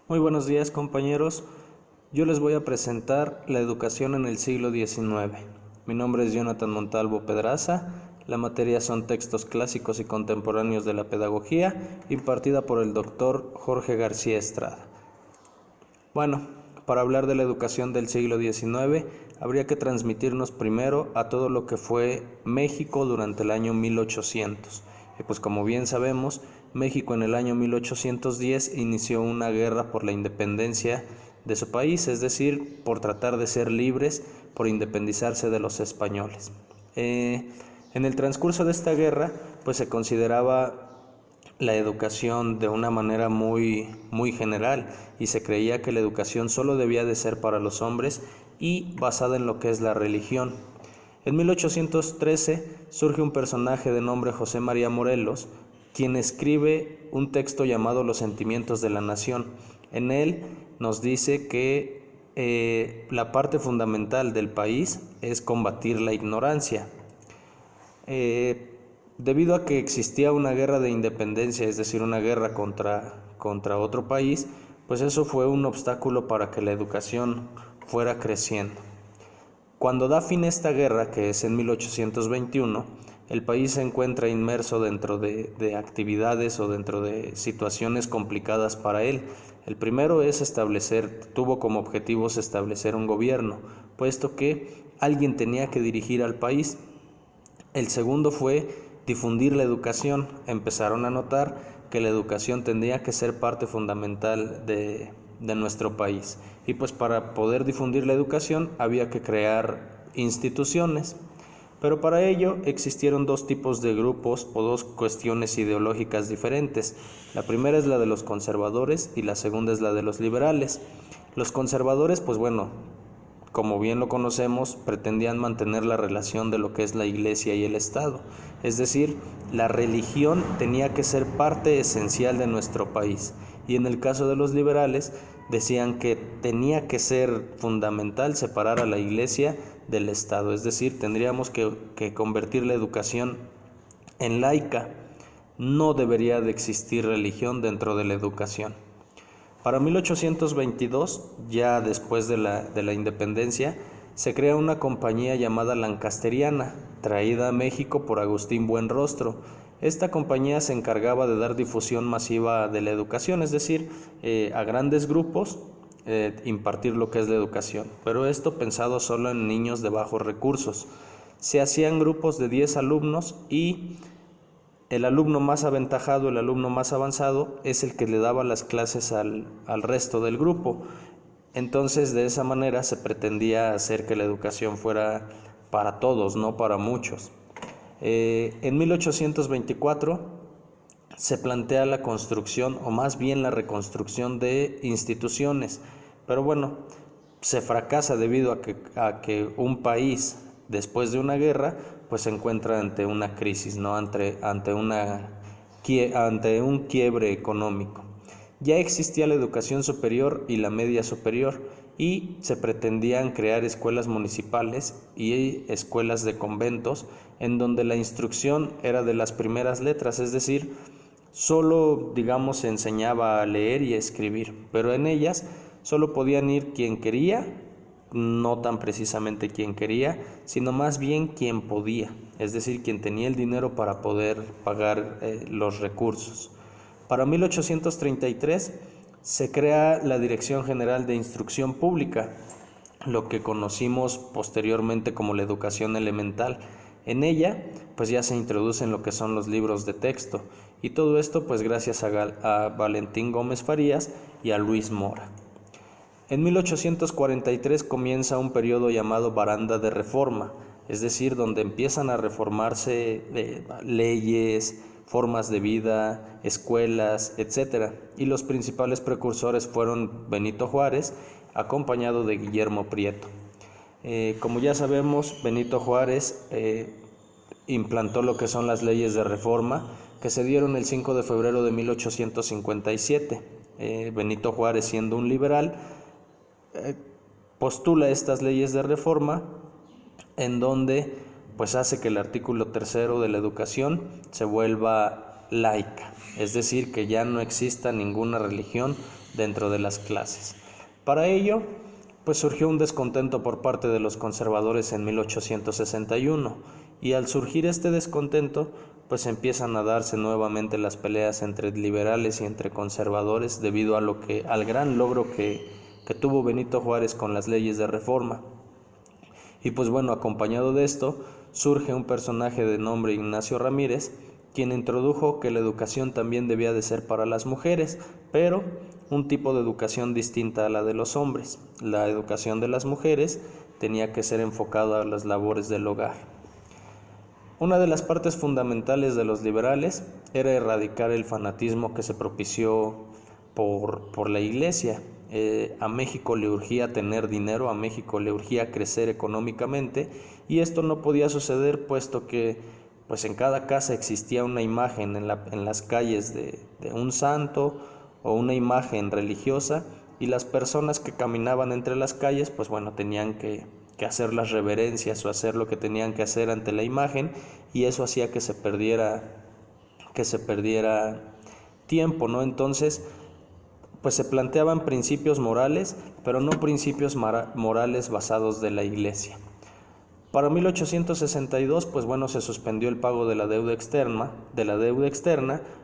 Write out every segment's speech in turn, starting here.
Muy buenos días, compañeros. Yo les voy a presentar la educación en el siglo XIX. Mi nombre es Jonathan Montalvo Pedraza. La materia son textos clásicos y contemporáneos de la pedagogía, impartida por el doctor Jorge García Estrada. Bueno, para hablar de la educación del siglo XIX, habría que transmitirnos primero a todo lo que fue México durante el año 1800. Y pues como bien sabemos, México en el año 1810 inició una guerra por la independencia de su país, es decir, por tratar de ser libres, por independizarse de los españoles. En el transcurso de esta guerra, pues se consideraba la educación de una manera muy general, y se creía que la educación solo debía de ser para los hombres y basada en lo que es la religión. En 1813 surge un personaje de nombre José María Morelos, quien escribe un texto llamado Los sentimientos de la nación. En él nos dice que la parte fundamental del país es combatir la ignorancia. Debido a que existía una guerra de independencia, es decir, una guerra contra otro país, pues eso fue un obstáculo para que la educación fuera creciendo. Cuando da fin esta guerra, que es en 1821, el país se encuentra inmerso dentro de actividades o dentro de situaciones complicadas para él. El primero es tuvo como objetivos establecer un gobierno, puesto que alguien tenía que dirigir al país. El segundo fue difundir la educación. Empezaron a notar que la educación tendría que ser parte fundamental de nuestro país. Y pues para poder difundir la educación había que crear instituciones. Pero para ello existieron dos tipos de grupos o dos cuestiones ideológicas diferentes. La primera es la de los conservadores y la segunda es la de los liberales. Los conservadores, pues bueno, como bien lo conocemos, pretendían mantener la relación de lo que es la Iglesia y el Estado. Es decir, la religión tenía que ser parte esencial de nuestro país. Y en el caso de los liberales, decían que tenía que ser fundamental separar a la Iglesia del Estado. Es decir, tendríamos que convertir la educación en laica. No debería de existir religión dentro de la educación. Para 1822, ya después de la independencia, se crea una compañía llamada Lancasteriana, traída a México por Agustín Buenrostro. Esta compañía se encargaba de dar difusión masiva de la educación, es decir, a grandes grupos, impartir lo que es la educación, pero esto pensado solo en niños de bajos recursos. Se hacían grupos de 10 alumnos y el alumno más aventajado, el alumno más avanzado, es el que le daba las clases al resto del grupo. Entonces, de esa manera se pretendía hacer que la educación fuera para todos, no para muchos. En 1824 se plantea la construcción, o más bien la reconstrucción de instituciones, pero bueno, se fracasa debido a que un país, después de una guerra, pues se encuentra ante una crisis, ¿no? ante un quiebre económico. Ya existía la educación superior y la media superior, y se pretendían crear escuelas municipales y escuelas de conventos en donde la instrucción era de las primeras letras, es decir, solo, digamos, se enseñaba a leer y a escribir, pero en ellas solo podían ir quien quería, no tan precisamente quien quería, sino más bien quien podía, es decir, quien tenía el dinero para poder pagar los recursos. Para 1833 se crea la Dirección General de Instrucción Pública, lo que conocimos posteriormente como la educación elemental. En ella, pues ya se introducen lo que son los libros de texto, y todo esto pues gracias a Valentín Gómez Farías y a Luis Mora. En 1843 comienza un periodo llamado Baranda de Reforma, es decir, donde empiezan a reformarse leyes, formas de vida, escuelas, etc. Y los principales precursores fueron Benito Juárez, acompañado de Guillermo Prieto. Como ya sabemos, Benito Juárez implantó lo que son las leyes de reforma, que se dieron el 5 de febrero de 1857. Benito Juárez, siendo un liberal, postula estas leyes de reforma en donde pues hace que el artículo 3 de la educación se vuelva laica, es decir, que ya no exista ninguna religión dentro de las clases. Para ello, pues surgió un descontento por parte de los conservadores en 1861, y al surgir este descontento, pues empiezan a darse nuevamente las peleas entre liberales y entre conservadores debido al gran logro que tuvo Benito Juárez con las leyes de reforma. Y pues bueno, acompañado de esto, surge un personaje de nombre Ignacio Ramírez, quien introdujo que la educación también debía de ser para las mujeres, pero un tipo de educación distinta a la de los hombres. La educación de las mujeres tenía que ser enfocada a las labores del hogar. Una de las partes fundamentales de los liberales era erradicar el fanatismo que se propició por la iglesia. A México le urgía tener dinero, a México le urgía crecer económicamente, y esto no podía suceder puesto que pues en cada casa existía una imagen en las calles de un santo o una imagen religiosa, y las personas que caminaban entre las calles pues bueno, tenían que hacer las reverencias o hacer lo que tenían que hacer ante la imagen, y eso hacía que se perdiera tiempo, ¿no? Entonces pues se planteaban principios morales, pero no principios morales basados de la iglesia. Para 1862, pues bueno, se suspendió el pago de la deuda externa,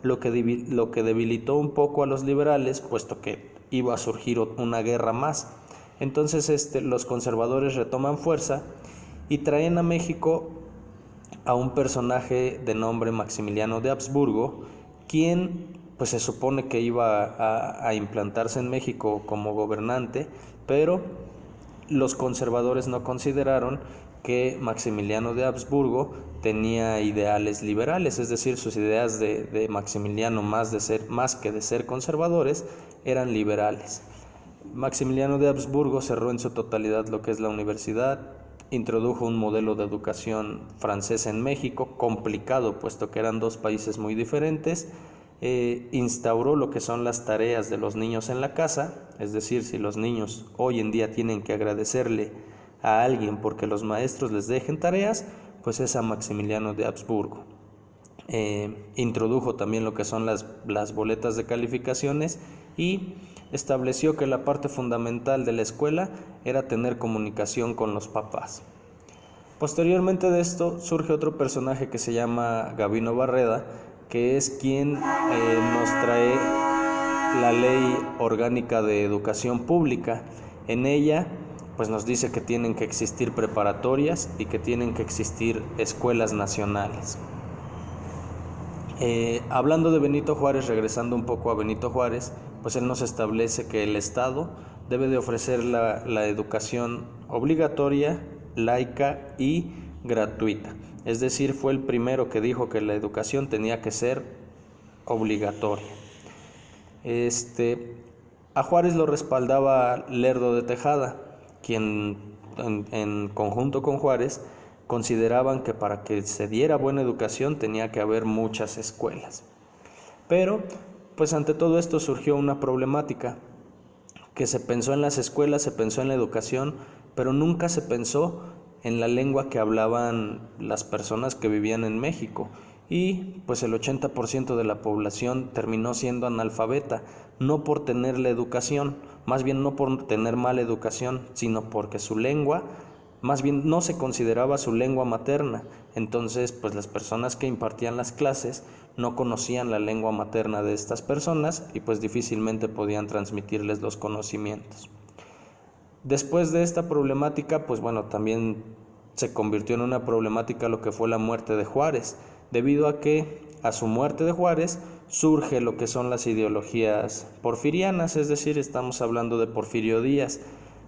lo que debilitó un poco a los liberales, puesto que iba a surgir una guerra más. Entonces los conservadores retoman fuerza y traen a México a un personaje de nombre Maximiliano de Habsburgo, quien pues se supone que iba a implantarse en México como gobernante, pero los conservadores no consideraron que Maximiliano de Habsburgo tenía ideales liberales, es decir, sus ideas de Maximiliano, más que de ser conservadores, eran liberales. Maximiliano de Habsburgo cerró en su totalidad lo que es la universidad, introdujo un modelo de educación francés en México, complicado puesto que eran dos países muy diferentes. Instauró lo que son las tareas de los niños en la casa, es decir, si los niños hoy en día tienen que agradecerle a alguien porque los maestros les dejen tareas, pues es a Maximiliano de Habsburgo. Introdujo también lo que son las boletas de calificaciones y estableció que la parte fundamental de la escuela era tener comunicación con los papás. Posteriormente de esto surge otro personaje que se llama Gavino Barreda, que es quien nos trae la Ley Orgánica de Educación Pública. En ella pues nos dice que tienen que existir preparatorias y que tienen que existir escuelas nacionales. Hablando de Benito Juárez, regresando un poco a Benito Juárez, pues él nos establece que el Estado debe de ofrecer la educación obligatoria, laica y gratuita. Es decir, fue el primero que dijo que la educación tenía que ser obligatoria. A Juárez lo respaldaba Lerdo de Tejada, quien en conjunto con Juárez consideraban que para que se diera buena educación tenía que haber muchas escuelas. Pero, pues ante todo esto surgió una problemática, que se pensó en las escuelas, se pensó en la educación, pero nunca se pensó en la lengua que hablaban las personas que vivían en México, y pues el 80% de la población terminó siendo analfabeta, no por tener la educación, más bien no por tener mala educación, sino porque su lengua, más bien no se consideraba su lengua materna. Entonces pues las personas que impartían las clases no conocían la lengua materna de estas personas y pues difícilmente podían transmitirles los conocimientos. Después de esta problemática, pues bueno, también se convirtió en una problemática lo que fue la muerte de Juárez, debido a que a su muerte de Juárez surge lo que son las ideologías porfirianas, es decir, estamos hablando de Porfirio Díaz.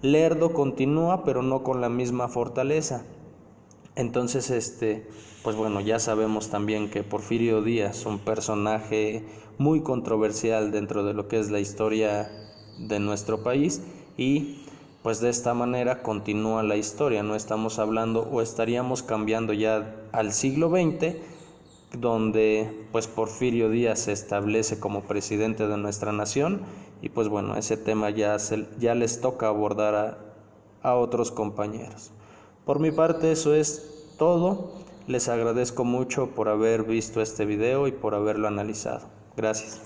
Lerdo continúa, pero no con la misma fortaleza. Entonces, pues bueno, ya sabemos también que Porfirio Díaz, un personaje muy controversial dentro de lo que es la historia de nuestro país, y pues de esta manera continúa la historia. No estamos hablando o estaríamos cambiando ya al siglo XX, donde pues Porfirio Díaz se establece como presidente de nuestra nación, y pues bueno, ese tema ya les toca abordar a otros compañeros. Por mi parte eso es todo. Les agradezco mucho por haber visto este video y por haberlo analizado. Gracias.